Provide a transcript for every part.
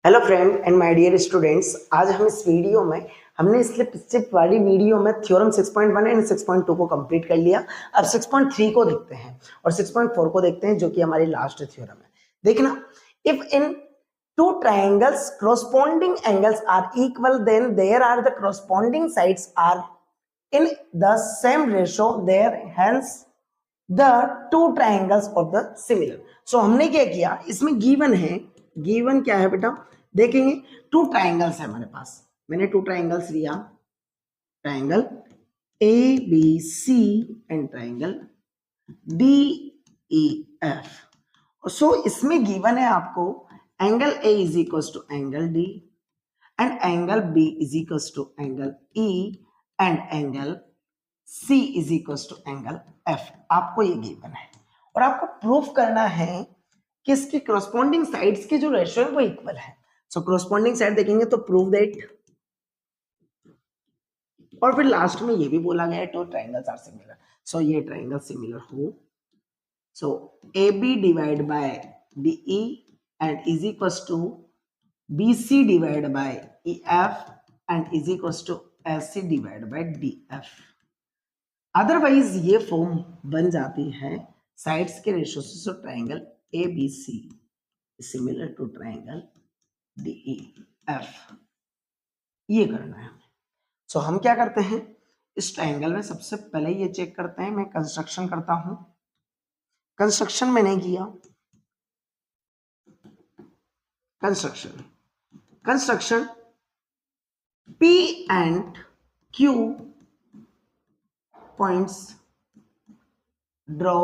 Hello friend and my dear students, आज हम इस वीडियो में हमने स्लिप स्टिप वाली वीडियो में थ्योरम 6.1 एंड 6.2 को कंप्लीट कर लिया। अब 6.3 को देखते हैं और 6.4 को देखते हैं, जो कि हमारी लास्ट थ्योरम है। देखना, if in two triangles corresponding angles are equal, then there are the corresponding sides are in the same ratio, there hence the two triangles of the similar. So हमने क्या किया, इसमें गिवन है, given क्या है बेटा, देखेंगे टू ट्राइंगल्स है हमारे पास। मैंने टू ट्राइंगल्स लिया, triangle A B C and triangle D E F. So इसमें गिवन है आपको angle A is equal to angle D and angle B is equal to angle E and angle C is equal to angle F. आपको ये given है और आपको proof करना है कि इसके corresponding साइड्स के जो रेशियो है वो इक्वल है। सो corresponding साइड देखेंगे तो प्रूव दैट, और फिर लास्ट में ये भी बोला गया है two triangles are similar. So ये ट्राइंगल सिमिलर हो, so A B divide by D E and is equal to B C divide by E F and is equal to S C divide by D F. Otherwise ये form बन जाती है sides के ratio से। So triangle A B C similar to triangle D E F, ये करना है हमें। सो हम क्या करते हैं, इस ट्राइंगल में सबसे पहले ये चेक करते हैं, मैं कंस्ट्रक्शन करता हूं। कंस्ट्रक्शन मैंने किया, construction P and Q points draw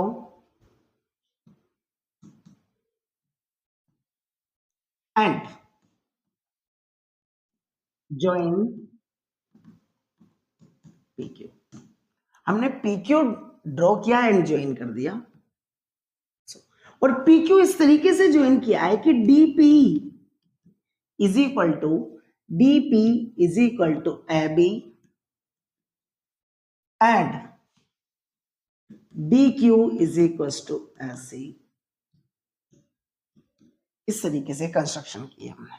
and join PQ। हमने PQ ड्रॉ किया एंड ज्वाइन कर दिया, और PQ इस तरीके से ज्वाइन किया है कि DP is equal to AB and DQ is equal to AC। इस तरीके से कंस्ट्रक्शन किया हमने,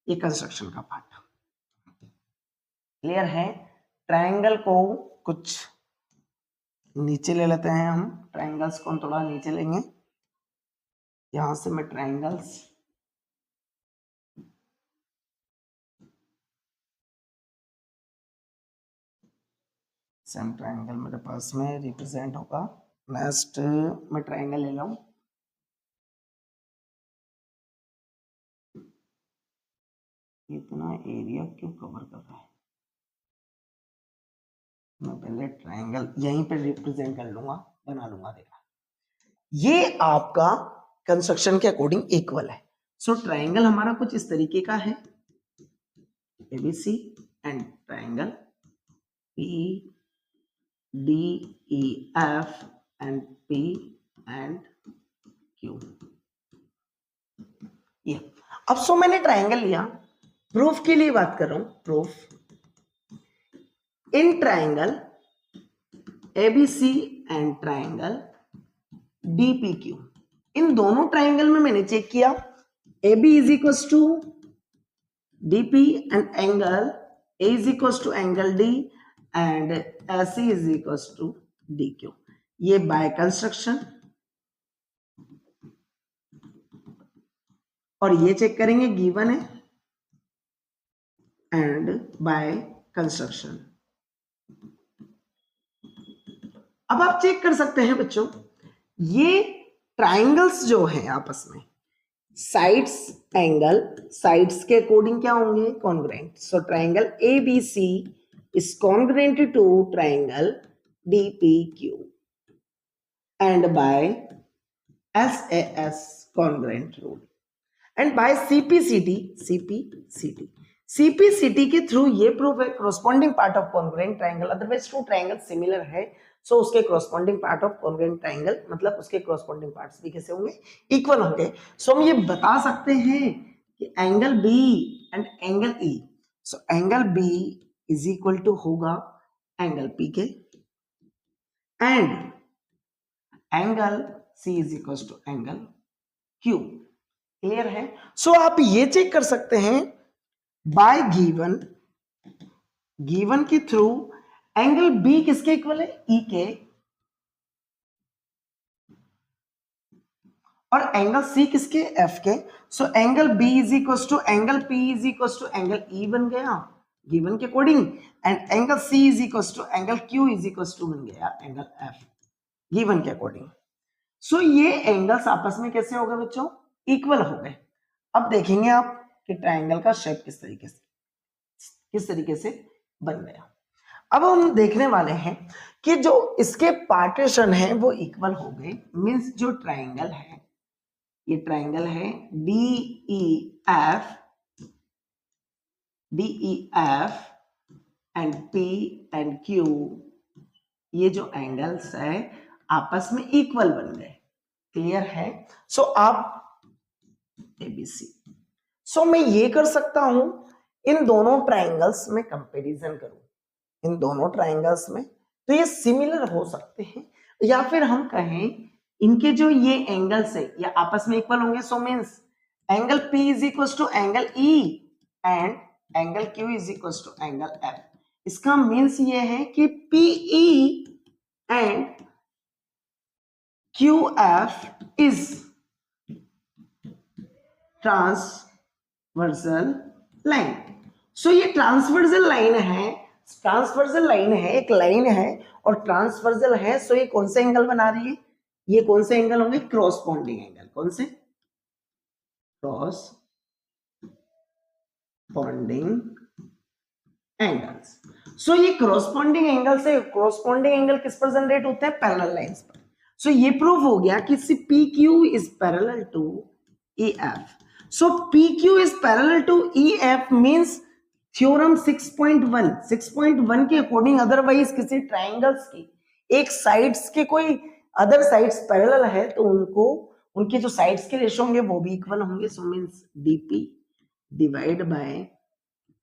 ये कंस्ट्रक्शन का पार्ट क्लियर है। ट्रायंगल को कुछ नीचे ले लेते हैं हम, ट्रायंगल्स को थोड़ा नीचे लेंगे। यहां से मैं ट्रायंगल्स सेम ट्रायंगल मेरे पास में रिप्रेजेंट होगा। नेक्स्ट मैं ट्रायंगल ले लूं, इतना एरिया क्यों कवर कर रहा है। मैं पहले ट्रायंगल यहीं पे रिप्रेजेंट कर लूंगा, बना लूंगा। देखा, ये आपका कंस्ट्रक्शन के अकॉर्डिंग इक्वल है। सो ट्रायंगल हमारा कुछ इस तरीके का है, ABC and triangle P D E F and P and Q. ये अब सो मैंने ट्रायंगल लिया, प्रूफ के लिए बात कर रहा हूं। Proof in triangle ABC and triangle DPQ, इन दोनों ट्रायंगल में मैंने चेक किया AB is equal to DP and angle A is equal to angle D and AC is equal to DQ। ये बाय कंस्ट्रक्शन, और ये चेक करेंगे given है एंड बाय कंस्ट्रक्शन। अब आप चेक कर सकते हैं बच्चों, ये ट्राइंगल्स जो हैं आपस में साइड्स, एंगल साइड्स के अकॉर्डिंग क्या होंगे, congruent. So triangle ABC is congruent to triangle DPQ and by SAS congruent rule and by CPCT के थ्रू ये प्रूफ है corresponding part of congruent triangle, otherwise two triangle similar है। So उसके corresponding part of congruent triangle मतलब उसके corresponding parts भी कैसे होंगे, इक्वल होंगे। सो हम ये बता सकते हैं कि angle B and angle E, so angle B is equal to होगा एंगल P के and angle C is equal to angle Q। Clear है? सो आप ये चेक कर सकते हैं बाय गिवन के थ्रू एंगल बी किसके इक्वल है? ई के, और एंगल सी किसके? एफ के। So angle B is equal to angle P is equal to angle E बन गया गिवन के according, and angle C is equal to angle Q is equal to बन गया एंगल एफ गिवन के according. So ये angles आपस में कैसे हो गए बच्चों? इक्वल हो गए। अब देखेंगे आप कि ट्रायंगल का शेप किस तरीके से बन गया। अब हम देखने वाले हैं कि जो इसके पार्टीशन है वो इक्वल हो गए, मींस जो ट्रायंगल है, ये ट्रायंगल है DEF and P and Q, ये जो एंगल्स है आपस में इक्वल बन गए। क्लियर है? सो आप ABC, सो मैं ये कर सकता हूं इन दोनों ट्रायंगल्स में कंपैरिजन करूं, इन दोनों ट्रायंगल्स में, तो ये सिमिलर हो सकते हैं, या फिर हम कहें इनके जो ये एंगल्स है ये आपस में इक्वल होंगे। So means angle P is equal to angle E and angle Q is equal to angle F। इसका मींस ये है कि PE and QF is transversal line. So ये ट्रांसवर्सल लाइन है, एक लाइन है और ट्रांसवर्सल है। सो ये कौन से एंगल बना रही है? ये कौन से एंगल होंगे? Corresponding angle. कौन से? Corresponding angles. सो ये क्रॉसपोंडिंग एंगल से, क्रॉसपोंडिंग एंगल किस पर जनरेट होते हैं? पैरेलल लाइंस पर। सो ये प्रूव हो गया कि PQ is parallel to EF। So PQ is parallel to EF means theorem 6.1 के अकॉर्डिंग अदरवाइज किसी ट्रायंगल्स की एक साइड्स के कोई अदर साइड्स पैरेलल है तो उनको उनके जो साइड्स के रेशो होंगे वो भी इक्वल होंगे। So means DP divide by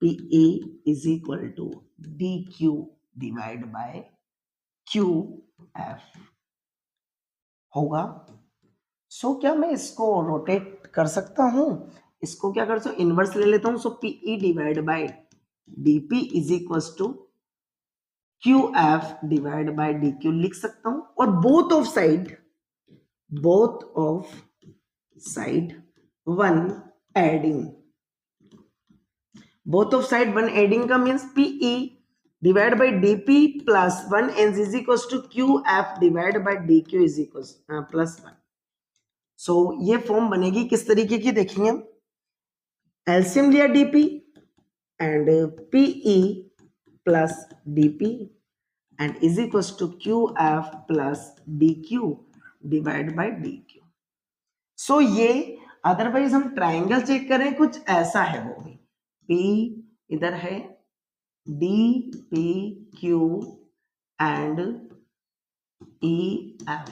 PE is equal to DQ divide by QF होगा। सो क्या मैं इसको रोटेट कर सकता हूं? इसको क्या कर सकता हूं? इनवर्स ले लेता हूं। So PE divide by DP is equal to QF divide by DQ लिख सकता हूं, और both of side one adding का means PE divide by DP plus 1 and is equal to QF divide by DQ is equal plus 1। So ये form बनेगी किस तरीके की? देखेंगे हम, एलसीएम लिया DP and PE plus DP and is equal to QF plus DQ divide by DQ। So ये otherwise हम ट्रायंगल चेक करें कुछ ऐसा है, वो भी P इधर है, DPQ एंड EF,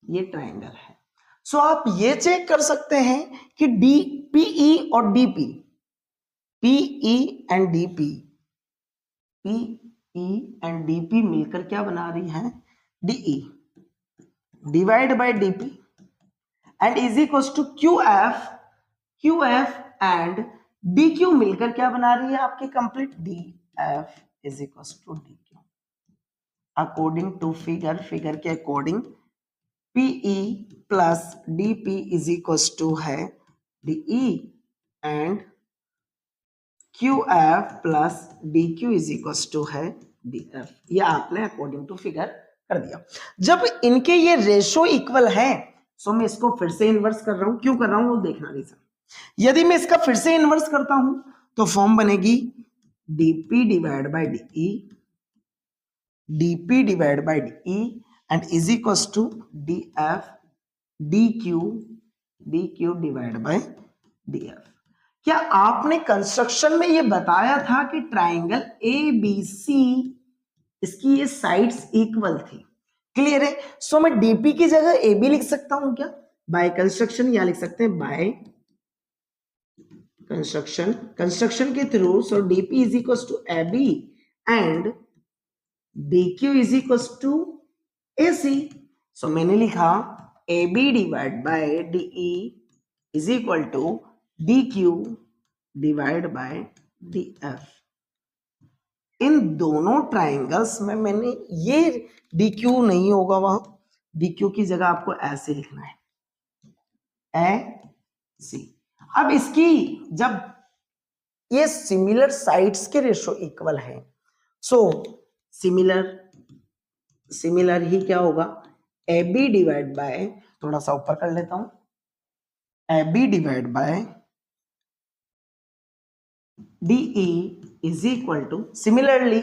ये ट्रायंगल है। सो आप ये चेक कर सकते हैं कि PE और DP, PE एंड DP मिलकर क्या बना रही है? DE divide by DP and is equal to QF and DQ मिलकर क्या बना रही है आपकी? Complete DF is equal to DQ। According to figure के according PE plus DP is equal to है DE and QF plus DQ is equal to है DF। ये आपने अकॉर्डिंग टू फिगर कर दिया। जब इनके ये रेशो इक्वल है, सो मैं इसको फिर से इन्वर्स कर रहा हूं। क्यों कर रहा हूं वो देखना रीजन। यदि मैं इसका फिर से इन्वर्स करता हूं तो फॉर्म बनेगी DP divide by DE and is equals to DF DQ divide by DF। क्या आपने कंस्ट्रक्शन में ये बताया था कि ट्राइंगल ABC इसकी ये साइड्स इक्वल थी? क्लियर है? सो मैं DP की जगह AB लिख सकता हूं क्या? बाय कंस्ट्रक्शन, या लिख सकते हैं बाय कंस्ट्रक्शन के थ्रू। So DP is equal to AB and DQ is equal to AC। So मैंने लिखा AB divide by DE is equal to D Q divide by D F. इन दोनों ट्राइंगल्स में मैंने ये डी क्यू नहीं होगा, वहां डी क्यू की जगह आपको ऐसे लिखना है, ए सी। अब इसकी जब ये सिमिलर साइड्स के रेशो इक्वल है, सो सिमिलर ही क्या होगा, ए बी डिवाइड बाय, थोड़ा सा ऊपर कर लेता हूं, A B divide by D E is equal to, similarly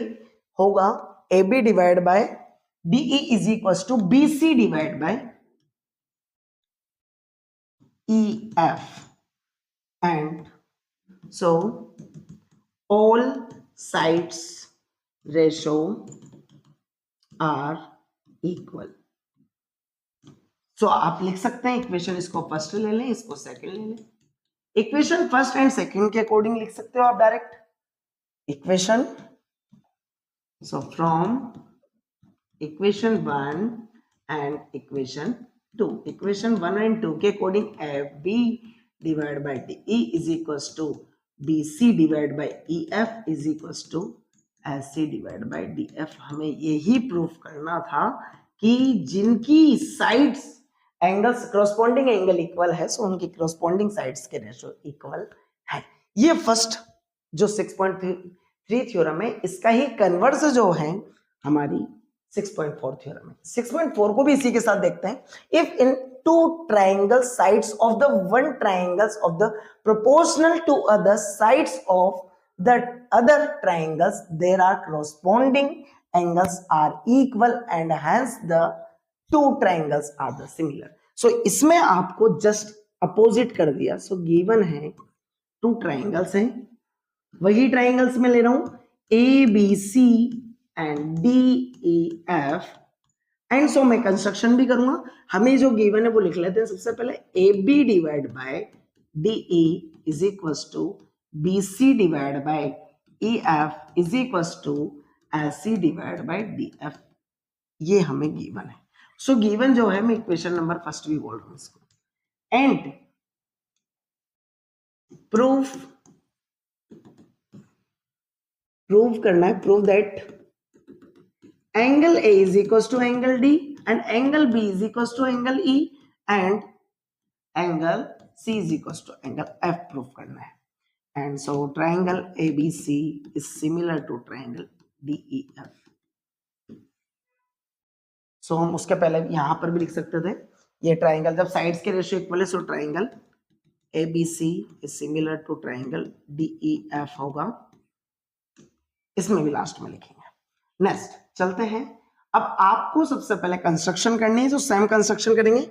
होगा A B divide by D E is equal to B C divide by E F, and so all sides ratio are equal। so आप लिख सकते हैं equation, इसको first ले लें, इसको second ले लें। इक्वेशन फर्स्ट एंड सेकंड के अकॉर्डिंग लिख सकते हो आप direct equation. So from equation 1 and equation 2, equation 1 and 2 के according F B divide by D E is equal to B C divide by E F is equal to S C divide by D F. हमें यही proof करना था कि जिनकी sides angles corresponding angle equal है, so उनकी corresponding sides के ratio equal है। ये फर्स्ट जो 6.3 थ्योरम है, इसका ही कन्वर्स जो है हमारी 6.4 थ्योरम है। 6.4 को भी इसी के साथ देखते हैं। If in two triangle sides of the one triangles of the proportional to other sides of the other triangles, there are corresponding angles are equal and hence the two triangles are the similar। so इसमें आपको just opposite कर दिया। so given है two triangles हैं, वही triangles में ले रहा हूं A B C and D E F, and so मैं कंस्ट्रक्शन भी करूंगा। हमें जो गिवन है वो लिख लेते हैं। सबसे पहले A B divide by D E is equal to B C divide by E F is equal to S C divide by D F, ये हमें गिवन है। सो गिवन जो है, मैं इक्वेशन नंबर फर्स्ट भी बोल रहा हूं इसको, एंड प्रूफ करना है, proof that angle A is equals to angle D and angle B is equals to angle E and angle C is equals to angle F proof करना है। and so triangle ABC is similar to triangle DEF। so हम उसके पहले यहां पर भी लिख सकते थे, ये ट्राइंगल जब साइड्स के रेशियो इक्वल है, so triangle ABC is similar to triangle DEF होगा, इसमें भी लास्ट में लिखेंगे। नेक्स्ट चलते हैं। अब आपको सबसे पहले कंस्ट्रक्शन करनी है, तो सेम कंस्ट्रक्शन करेंगे।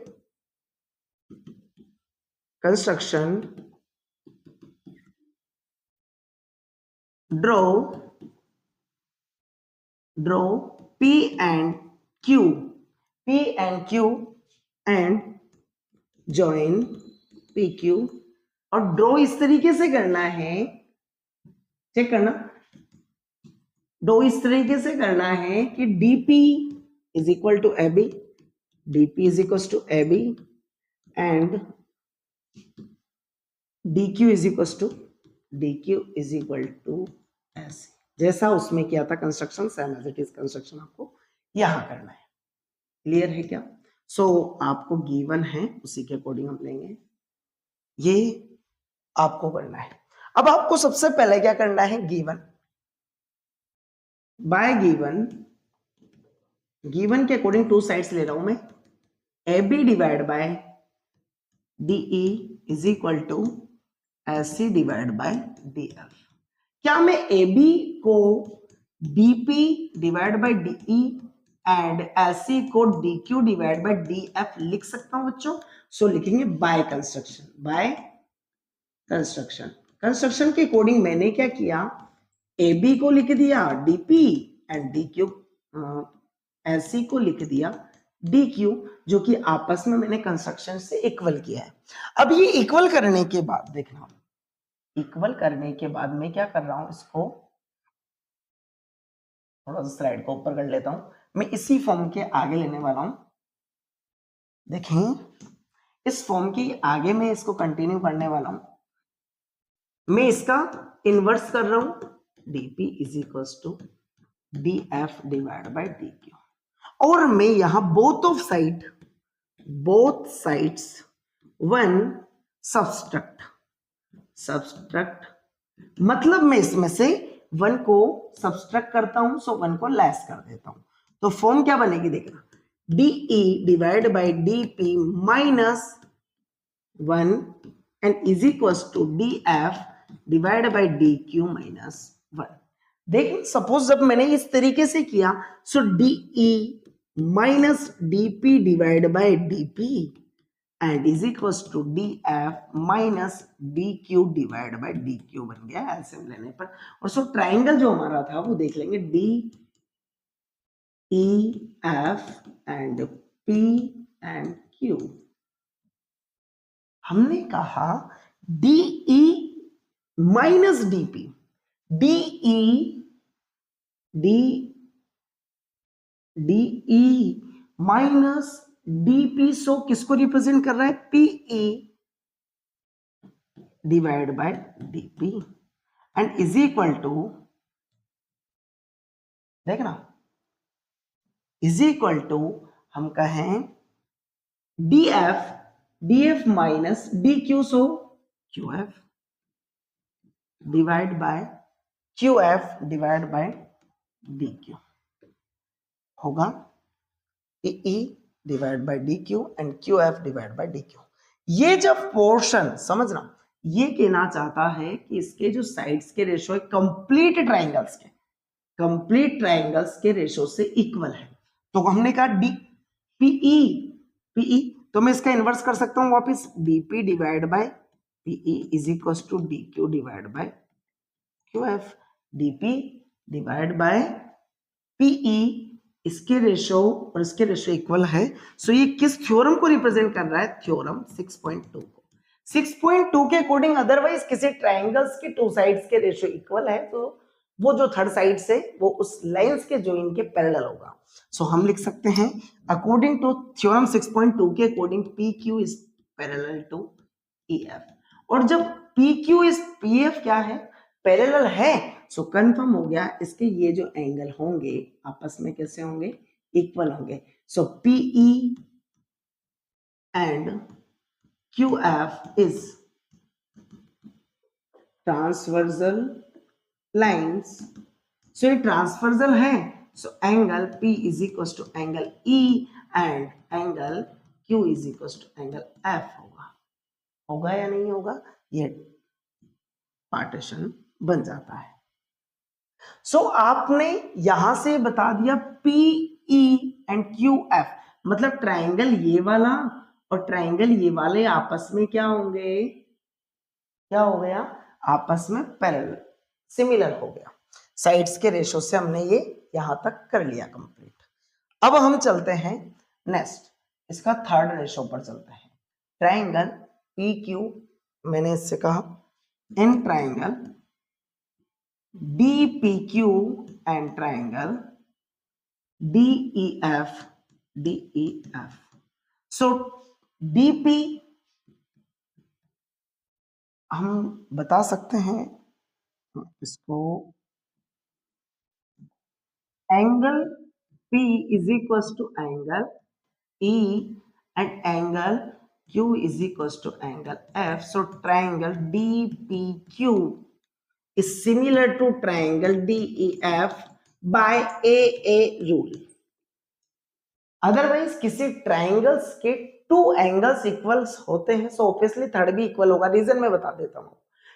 Construction, draw P and Q and join PQ, और ड्रॉ इस तरीके से करना है, चेक करना, ड्रॉ इस तरीके से करना है कि DP is equal to AB, DP is equal to AB and DQ is equal to ऐसे, जैसा उसमें किया था construction, same as it is construction आपको यहां करना है। क्लियर है क्या? सो आपको गिवन है, उसी के अकॉर्डिंग हम लेंगे, ये आपको करना है। अब आपको सबसे पहले क्या करना है, गिवन बाय गिवन के अकॉर्डिंग टू साइड्स ले रहा हूं मैं, A B divide by D E is equal to S C divide by D F. क्या मैं ए बी को D P divide by D E and S C को D Q divide by D F लिख सकता हूं बच्चों? सो लिखेंगे bye construction के अकॉर्डिंग मैंने क्या किया, ए बी को लिख दिया DP and D Q S C को लिख दिया डी क्यू, जो कि आपस में मैंने कंस्ट्रक्शन से इक्वल किया है। अब ये इक्वल करने के बाद देखना, इक्वल करने के बाद मैं क्या कर रहा हूं, इसको थोड़ा सा स्लाइड को ऊपर कर लेता हूं, मैं इसी फॉर्म के आगे लेने वाला हूं। देखें इस फॉर्म की आगे मैं इसको कंटिन्यू करने वाला हूं। मैं इसका इनवर्स कर रहा हूं, dp is equal to df divide by dq, और मैं यहां बोथ साइड्स वन सब्सट्रैक्ट मतलब मैं इसमें से वन को सब्सट्रैक्ट करता हूं, सो वन को लेस कर देता हूं। तो फॉर्म क्या बनेगी देखना, dE divide by dP minus 1 and is equal to dF divide by dQ minus 1। देखिए सपोज जब मैंने इस तरीके से किया, so dE minus dP divide by dP and is equal to dF minus dQ divide by dQ बन गया LCM लेने पर। और सो ट्राइंगल जो हमारा था वो देख लेंगे, DEF and P and Q। हमने कहा DE minus DP, DE minus DP, so किसको रिप्रेजेंट कर रहा है, PE divide by DP and is equal to, देखना इज इक्वल टू हम कहें DF minus DQ, so QF divide by QF divide by DQ होगा EE divide by DQ and QF divide by DQ। ये जब portion समझना, ये कहना चाहता है कि इसके जो साइड्स के रेशो है कंप्लीट ट्राइंगल्स के रेशो से इक्वल है। तो हमने कहा PE, तो मैं इसका इनवर्स कर सकता हूं वापस, DP divide by PE is equal to DQ divide by QF। DP divide by PE, इसके रेशो और इसके रेशो इक्वल है, सो ये किस थ्योरम को रिप्रेजेंट कर रहा है, थ्योरम 6.2 को। 6.2 के अकॉर्डिंग अदरवाइज किसी ट्राइंगल्स के टू साइड्स के रेशो इक्वल है तो वो जो थर्ड साइड से वो उस लाइंस के जॉइन के पैरेलल होगा। सो हम लिख सकते हैं अकॉर्डिंग टू थ्योरम 6.2 के according PQ is parallel to EF, और जब PQ इज PF क्या है, पैरेलल है, सो कंफर्म हो गया इसके ये जो एंगल होंगे आपस में कैसे होंगे, इक्वल होंगे। So PE and QF is transversal lines, so ये ट्रांसवर्सल है, so angle P is equal to angle E and angle Q is equal to angle F होगा या नहीं होगा, ये पार्टीशन बन जाता है। सो आपने यहां से बता दिया PE एंड QF, मतलब ट्राइंगल ये वाला और ट्राइंगल ये वाले आपस में क्या होंगे, क्या हो गया, आपस में पैरेलल सिमिलर हो गया। साइड्स के रेशो से हमने ये यहां तक कर लिया कंप्लीट। अब हम चलते हैं नेक्स्ट, इसका थर्ड रेशो पर चलते हैं। ट्राइंगल PQ, मैंने इससे कहा in triangle DPQ and triangle DEF। So DP हम बता सकते हैं इसको angle P is equal to angle E and angle Q is equal to angle F। So triangle DPQ is similar to triangle DEF by AA rule। Otherwise किसी triangles के two angles equals होते हैं, so obviously third भी equal होगा। Reason मैं बता देता हूं,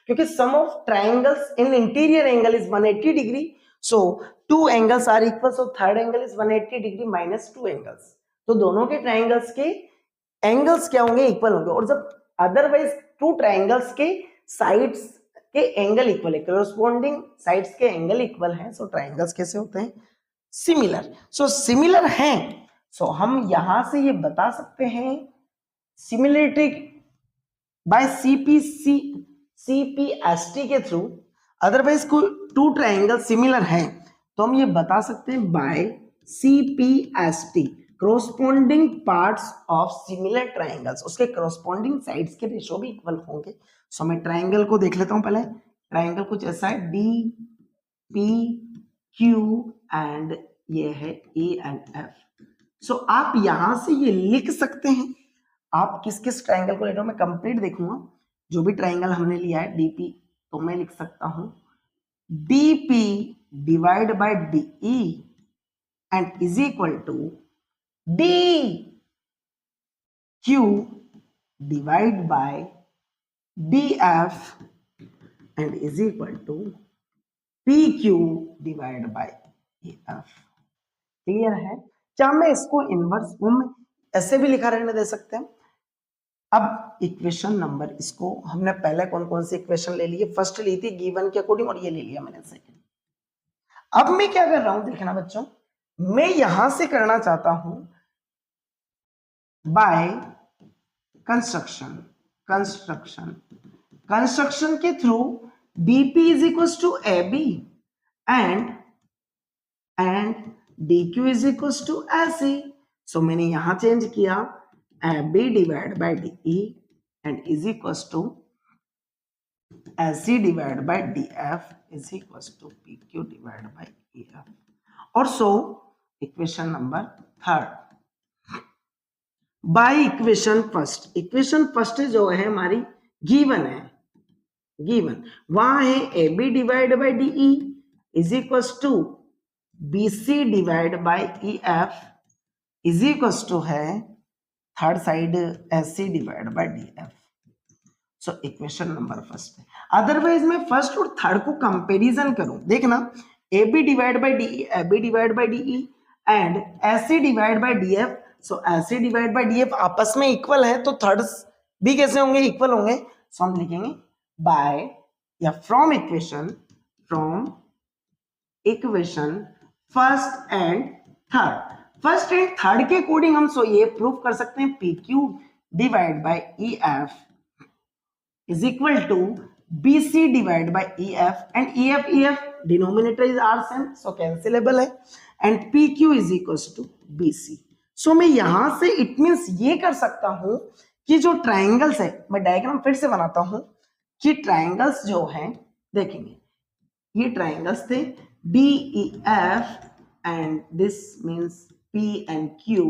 क्योंकि sum of triangles in interior angle is 180 degree, so two angles are equal, so third angle is 180 degree minus two angles, तो दोनों के ट्राइंगल्स के एंगल्स क्या होंगे, इक्वल होंगे। और जब अदरवाइज टू ट्राइंगल्स के साइड्स के एंगल इक्वल है, कॉरेस्पॉन्डिंग साइड्स के एंगल इक्वल है, सो ट्राइंगल्स कैसे होते हैं, सिमिलर। सो सिमिलर हैं, सो हम यहां से ये बता सकते हैं सिमिलरिटी बाय CPST के थ्रू। अदरवाइज कोई टू ट्राइंगल सिमिलर है तो हम ये बता सकते हैं bye CPST, corresponding parts of similar triangles, उसके corresponding sides के रेशो भी इक्वल होंगे। सो मैं ट्राइंगल को देख लेता हूं पहले। ट्राइंगल कुछ ऐसा है, डी पी क्यू एंड ये है ए एंड एफ। सो आप यहां से ये लिख सकते हैं, आप किस किस ट्राइंगल को ले रहे हो मैं कंप्लीट देखूंगा। जो भी ट्राइंगल हमने लिया है डीपी, तो मैं लिख सकता हूं DP divide by DE and is equal to D Q divide by D F and is equal to P Q divide by A F. Clear है? क्या मैं इसको इनवर्स फॉर्म में ऐसे भी लिखा रहने दे सकते हैं? अब इक्वेशन नंबर, इसको हमने पहले कौन कौन सी इक्वेशन ले ली है? फर्स्ट ली थी गिवन के अकॉर्डिंग और ये ले लिया मैंने सेकंड। अब मैं क्या कर रहा हूं देखना बच्चों, मैं यहां से करना चाहता हूं बाय कंस्ट्रक्शन। कंस्ट्रक्शन के through dp is equals to ab and dq is equals to ac। so मैंने यहां चेंज किया ab divide by de and is equals to ac divide by df is equals to pq divide by af। और so equation number third by equation first जो है हमारी given है, given वहां है A B divide by D E is equal to B C divide by E F is equal to है third side S C divide by D F. So equation number first है। Otherwise मैं first और third को comparison करूं, देखना A B divide by D E, A B divide by D E and S C divide by D F. So S C divide by D F आपस में equal है, तो thirds भी कैसे होंगे? इक्वल होंगे। सो हम लिखेंगे by या from equation first and third के अकॉर्डिंग हम सो ये प्रूव कर सकते हैं P Q divide by E F is equal to B C divide by E F and E F denominator is are same, so cancellable है and P Q is equal to B C. So मैं यहां से it means ये कर सकता हूं कि जो ट्राइंगल्स है, मैं डायग्राम फिर से बनाता हूं कि ट्राइंगल्स जो हैं देखेंगे, ये ट्राइंगल्स थे D E F and this means P and Q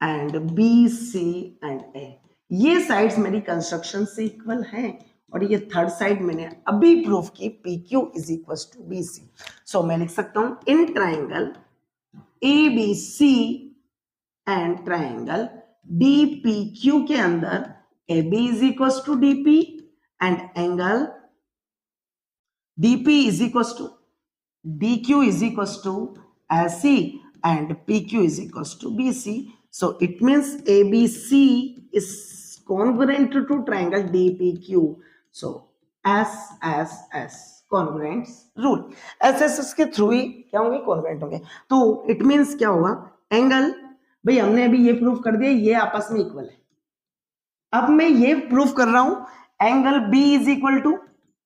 and B C and A. ये साइड्स मेरी कंस्ट्रक्शन से इक्वल हैं और ये थर्ड साइड मैंने अभी प्रूफ की P Q is equal to B C. So मैं लिख सकता हूं in triangle A B C and triangle D P Q के अंदर AB is equals to DP and angle DP is equals to DQ is equals to AC and PQ is equals to BC. So it means ABC is congruent to triangle DPQ. So S congruence rule, S के through ही क्या होंगे? Congruent होंगे। तो it means क्या होगा? Angle, भाई हमने अभी ये प्रूफ कर दिया ये आपस में इक्वल है। अब मैं ये प्रूफ कर रहा हूं angle B is equal to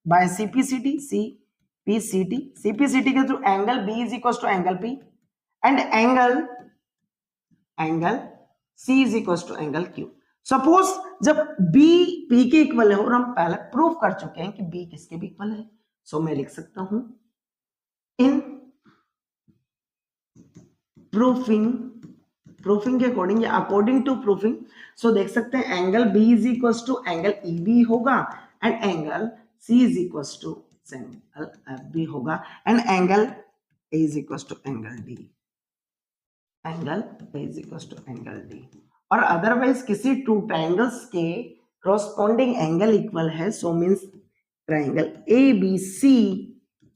by CPCT के through angle B is equal to angle P and angle C is equal to angle Q। Suppose जब B P के इक्वल है और हम पहले प्रूफ कर चुके हैं कि B किसके भी इक्वल है, सो मैं लिख सकता हूं इन प्रूफिंग के अकॉर्डिंग या अकॉर्डिंग टू प्रूफिंग। सो देख सकते हैं angle B is equal to angle EB होगा and angle C is equal to angle FB होगा and angle A is equal to angle D, angle A is equal to angle D। और otherwise किसी two triangles के corresponding angle equal है, so means triangle ABC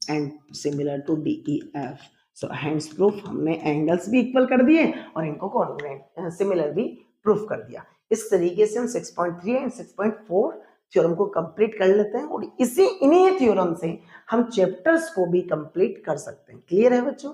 and similar to DEF। So hence proved हमने angles भी equal कर दिए और इनको कॉन्ग्रुएंट सिमिलर भी प्रूफ कर दिया। इस तरीके से हम 6.3 एंड 6.4 थ्योरम को कंप्लीट कर लेते हैं और इन्हीं थ्योरम से हम चैप्टर्स को भी कंप्लीट कर सकते हैं। क्लियर है बच्चों?